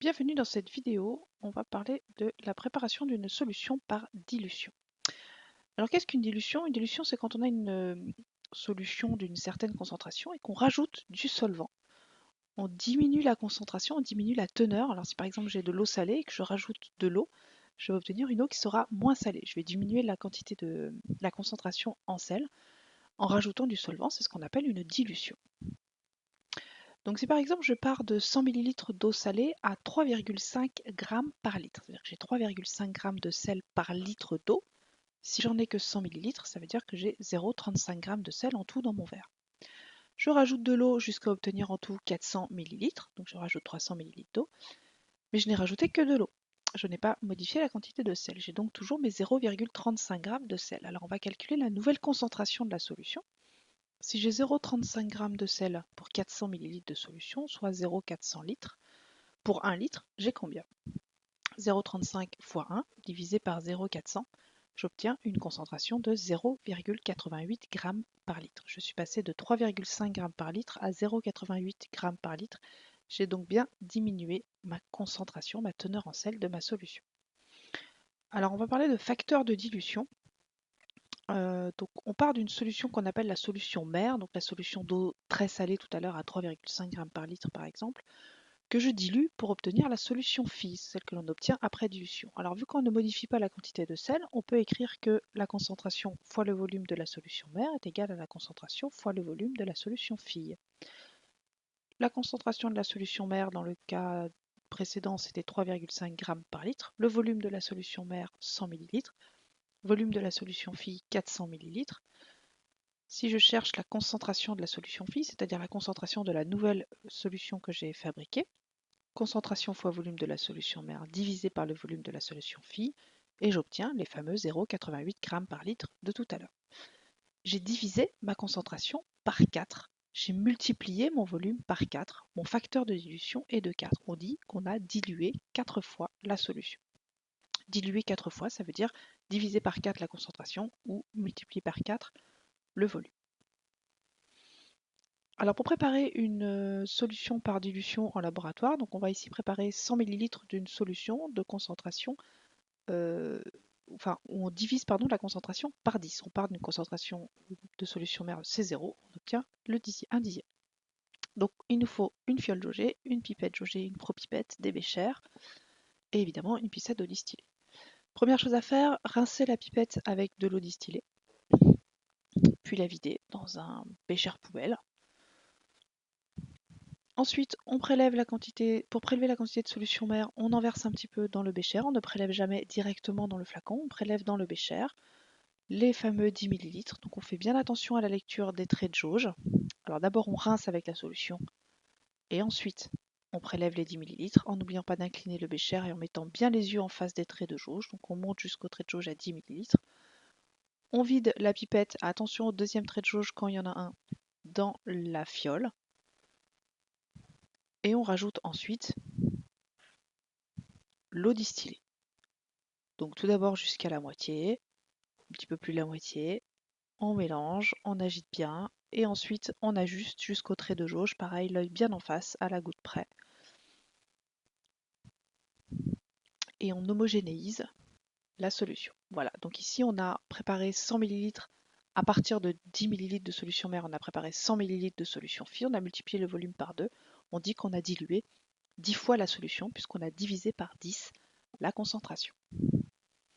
Bienvenue dans cette vidéo, on va parler de la préparation d'une solution par dilution. Alors qu'est-ce qu'une dilution? Une dilution, c'est quand on a une solution d'une certaine concentration et qu'on rajoute du solvant. On diminue la concentration, on diminue la teneur. Alors si par exemple j'ai de l'eau salée et que je rajoute de l'eau, je vais obtenir une eau qui sera moins salée. Je vais diminuer la quantité de la concentration en sel en rajoutant du solvant, c'est ce qu'on appelle une dilution. Donc si par exemple je pars de 100 ml d'eau salée à 3,5 g par litre, c'est-à-dire que j'ai 3,5 g de sel par litre d'eau, si j'en ai que 100 ml, ça veut dire que j'ai 0,35 g de sel en tout dans mon verre. Je rajoute de l'eau jusqu'à obtenir en tout 400 ml, donc je rajoute 300 ml d'eau, mais je n'ai rajouté que de l'eau. Je n'ai pas modifié la quantité de sel, j'ai donc toujours mes 0,35 g de sel. Alors on va calculer la nouvelle concentration de la solution. Si j'ai 0,35 g de sel pour 400 ml de solution, soit 0,400 litres, pour 1 litre, j'ai combien? 0,35 fois 1 divisé par 0,400, j'obtiens une concentration de 0,88 g par litre. Je suis passé de 3,5 g par litre à 0,88 g par litre. J'ai donc bien diminué ma concentration, ma teneur en sel de ma solution. Alors on va parler de facteurs de dilution. Donc on part d'une solution qu'on appelle la solution mère, donc la solution d'eau très salée tout à l'heure à 3,5 g par litre par exemple, que je dilue pour obtenir la solution fille, celle que l'on obtient après dilution. Alors vu qu'on ne modifie pas la quantité de sel, on peut écrire que la concentration fois le volume de la solution mère est égale à la concentration fois le volume de la solution fille. La concentration de la solution mère dans le cas précédent c'était 3,5 g par litre, le volume de la solution mère 100 ml, volume de la solution fille 400 ml. Si je cherche la concentration de la solution fille, c'est-à-dire la concentration de la nouvelle solution que j'ai fabriquée, concentration fois volume de la solution mère divisé par le volume de la solution fille, et j'obtiens les fameux 0,88 g par litre de tout à l'heure. J'ai divisé ma concentration par 4. J'ai multiplié mon volume par 4. Mon facteur de dilution est de 4. On dit qu'on a dilué 4 fois la solution. Diluer 4 fois, ça veut dire diviser par 4 la concentration ou multiplier par 4 le volume. Alors pour préparer une solution par dilution en laboratoire, donc on va ici préparer 100 ml d'une solution de concentration, on divise la concentration par 10. On part d'une concentration de solution mère C0, on obtient un dixième. Donc il nous faut une fiole jaugée, une pipette jaugée, une propipette, des béchères et évidemment une pincette d'eau distillée. Première chose à faire, rincer la pipette avec de l'eau distillée, puis la vider dans un bécher poubelle. Ensuite, on prélève la quantité, pour prélever la quantité de solution mère, on en verse un petit peu dans le bécher. On ne prélève jamais directement dans le flacon, on prélève dans le bécher les fameux 10 ml. Donc on fait bien attention à la lecture des traits de jauge. Alors d'abord on rince avec la solution et ensuite on prélève les 10 ml en n'oubliant pas d'incliner le bécher et en mettant bien les yeux en face des traits de jauge. Donc on monte jusqu'au trait de jauge à 10 ml. On vide la pipette, attention au deuxième trait de jauge quand il y en a un, dans la fiole. Et on rajoute ensuite l'eau distillée. Donc tout d'abord jusqu'à la moitié, un petit peu plus de la moitié, on mélange, on agite bien, et ensuite on ajuste jusqu'au trait de jauge, pareil, l'œil bien en face, à la goutte près. Et on homogénéise la solution. Voilà, donc ici on a préparé 100 ml à partir de 10 ml de solution mère, on a préparé 100 ml de solution fille, on a multiplié le volume par 2, on dit qu'on a dilué 10 fois la solution puisqu'on a divisé par 10 la concentration.